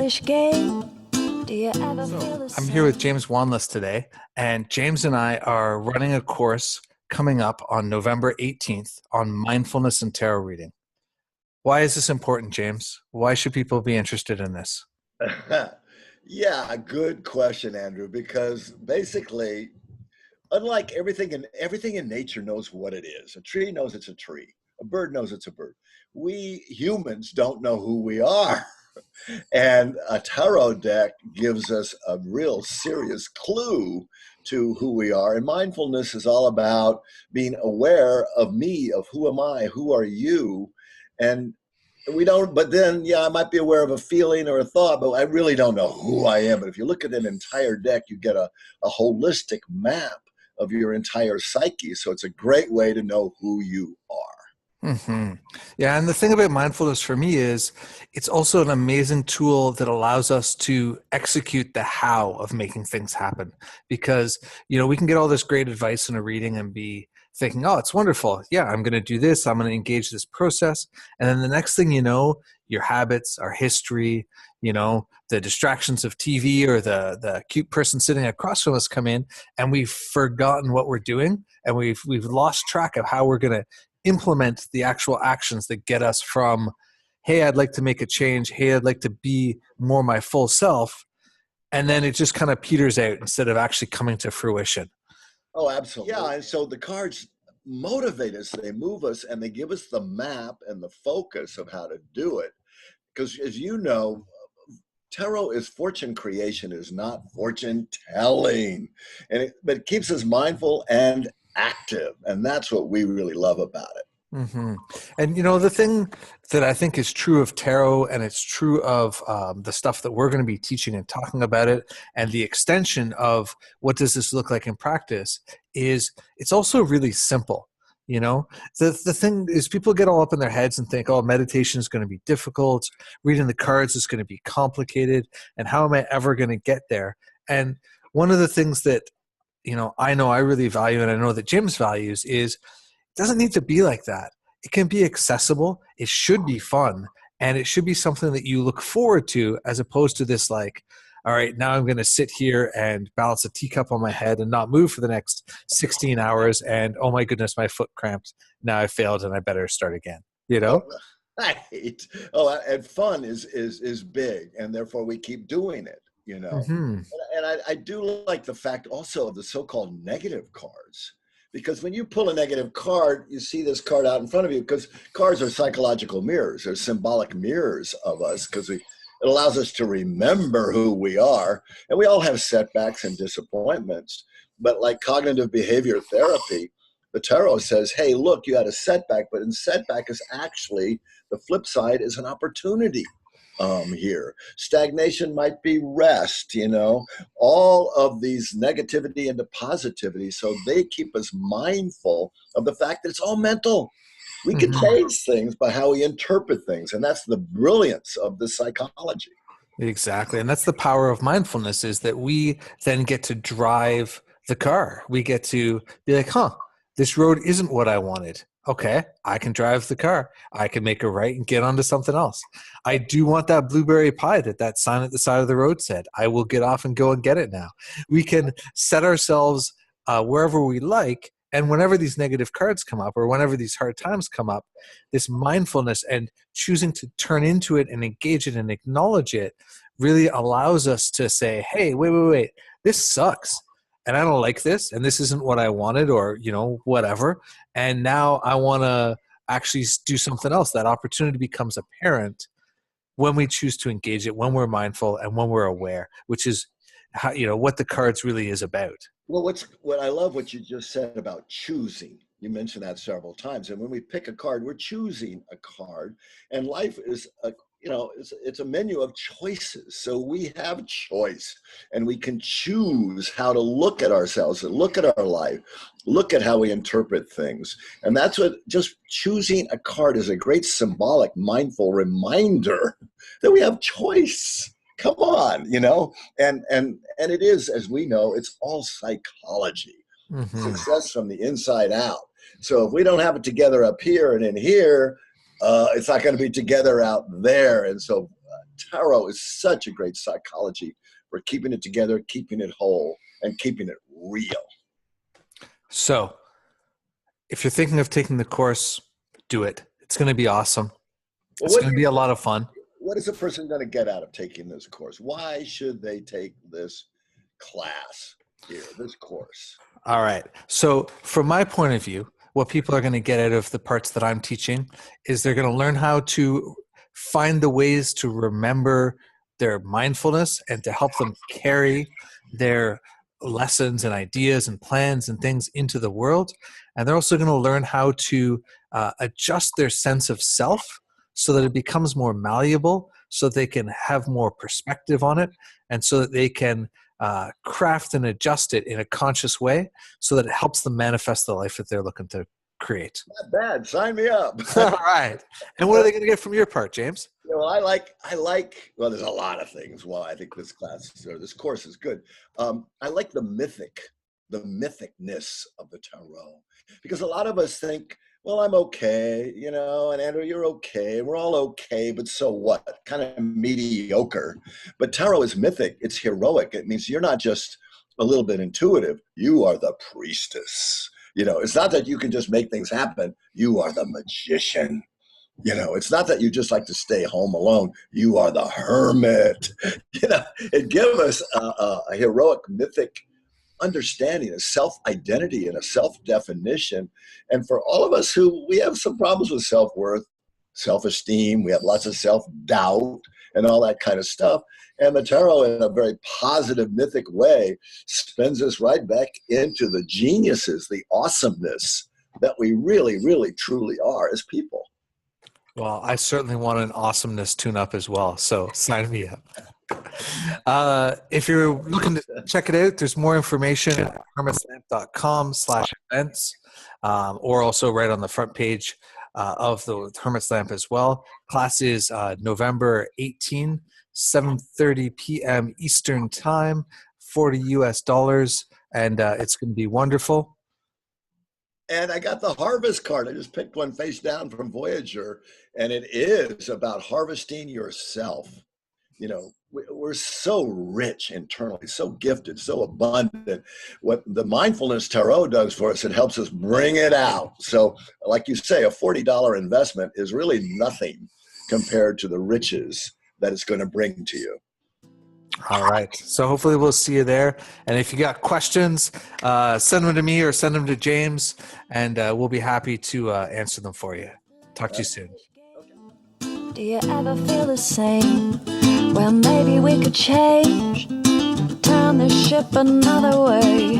childish game. Do you ever feel the I'm same? here with James Wanless today, and James and I are running a course coming up on November 18th on mindfulness and tarot reading. Why is this important, James? Why should people be interested in this? Yeah, good question, Andrew, because basically, unlike everything in nature knows what it is. A tree knows it's a tree. A bird knows it's a bird. We humans don't know who we are. And a tarot deck gives us a real serious clue to who we are. And mindfulness is all about being aware of me, of who am I, who are you. And we don't, but then, yeah, I might be aware of a feeling or a thought, but I really don't know who I am. But if you look at an entire deck, you get a holistic map of your entire psyche. So it's a great way to know who you are. hmm Yeah, and the thing about mindfulness for me is it's also an amazing tool that allows us to execute the how of making things happen. Because, we can get all this great advice in a reading and be thinking, oh, it's wonderful. Yeah, I'm going to do this. I'm going to engage this process. And then the next thing you know, your habits, our history, the distractions of TV or the cute person sitting across from us come in, and we've forgotten what we're doing, and we've lost track of how we're going to implement the actual actions that get us from, hey, I'd like to make a change. Hey, I'd like to be more my full self. And then it just kind of peters out instead of actually coming to fruition. Oh, absolutely. Yeah, and so the cards motivate us, they move us, and they give us the map and the focus of how to do it. Because as you know, tarot is fortune creation, is not fortune telling. But it keeps us mindful and active. And that's what we really love about it. hmm And the thing that I think is true of tarot, and it's true of the stuff that we're going to be teaching and talking about it, and the extension of what does this look like in practice, is it's also really simple. The thing is, people get all up in their heads and think, oh, meditation is going to be difficult, reading the cards is going to be complicated, and how am I ever going to get there? And one of the things that I know I really value, and I know that Jim's values, is it doesn't need to be like that. It can be accessible. It should be fun. And it should be something that you look forward to, as opposed to this like, all right, now I'm going to sit here and balance a teacup on my head and not move for the next 16 hours. And oh my goodness, my foot cramped. Now I failed and I better start again. Right. Oh, and fun is big, and therefore we keep doing it, Mm-hmm. And I do like the fact also of the so-called negative cards. Because when you pull a negative card, you see this card out in front of you, because cards are psychological mirrors. They're symbolic mirrors of us, because it allows us to remember who we are. And we all have setbacks and disappointments. But like cognitive behavior therapy, the tarot says, hey, look, you had a setback, but in setback is actually, the flip side is an opportunity. Here. Stagnation might be rest, all of these negativity into positivity. So they keep us mindful of the fact that it's all mental. We can change things by how we interpret things. And that's the brilliance of the psychology. Exactly. And that's the power of mindfulness, is that we then get to drive the car. We get to be like, this road isn't what I wanted. Okay, I can drive the car. I can make a right and get onto something else. I do want that blueberry pie that sign at the side of the road said. I will get off and go and get it now. We can set ourselves wherever we like, and whenever these negative cards come up or whenever these hard times come up, this mindfulness and choosing to turn into it and engage it and acknowledge it really allows us to say, hey, wait, this sucks. And I don't like this, and this isn't what I wanted, or, whatever. And now I want to actually do something else. That opportunity becomes apparent when we choose to engage it, when we're mindful and when we're aware, which is how, what the cards really is about. Well, what I love what you just said about choosing. You mentioned that several times. And when we pick a card, we're choosing a card. And life is it's a menu of choices. So we have choice, and we can choose how to look at ourselves and look at our life, look at how we interpret things. And that's what just choosing a card is, a great symbolic, mindful reminder that we have choice. Come on, and it is, as we know, it's all psychology. Success from the inside out. So if we don't have it together up here and in here, it's not going to be together out there. And so tarot is such a great psychology for keeping it together, keeping it whole, and keeping it real. So if you're thinking of taking the course, do it. It's going to be awesome. Well, It's going to be a lot of fun. What is a person going to get out of taking this course? Why should they take this class here, this course? All right. So from my point of view, what people are going to get out of the parts that I'm teaching is they're going to learn how to find the ways to remember their mindfulness and to help them carry their lessons and ideas and plans and things into the world. And they're also going to learn how to adjust their sense of self so that it becomes more malleable, so that they can have more perspective on it, and so that they can craft and adjust it in a conscious way so that it helps them manifest the life that they're looking to create. Not bad. Sign me up. All right. And what are they going to get from your part, James? Well, I like, well, there's a lot of things. Well, I think this class or this course is good. I like the mythicness of the tarot, because a lot of us think, well, I'm okay, you know, and Andrew, you're okay. We're all okay, but so what? Kind of mediocre. But tarot is mythic. It's heroic. It means you're not just a little bit intuitive. You are the priestess. You know, it's not that you can just make things happen. You are the magician. You know, it's not that you just like to stay home alone. You are the hermit. You know, it gives us a heroic, mythic understanding, a self-identity and a self-definition. And for all of us who we have some problems with self-worth, self-esteem, we have lots of self-doubt and all that kind of stuff. And the tarot, in a very positive, mythic way, spins us right back into the geniuses, the awesomeness that we really, really, truly are as people. Well, I certainly want an awesomeness tune-up as well, so sign me up. If you're looking to check it out, there's more information at hermitslamp.com/events, or also right on the front page of the Hermit's Lamp as well. Class is November 18, 7:30 p.m. Eastern Time, $40 US, and it's going to be wonderful. And I got the harvest card. I just picked one face down from Voyager, and it is about harvesting yourself. You know, we're so rich internally, so gifted, so abundant. What the Mindfulness Tarot does for us, it helps us bring it out. So, like you say, a $40 investment is really nothing compared to the riches that it's going to bring to you. All right. So hopefully we'll see you there. And if you got questions, send them to me or send them to James, and we'll be happy to answer them for you. Talk to you soon. Do you ever feel the same? Well, maybe we could change, turn the ship another way.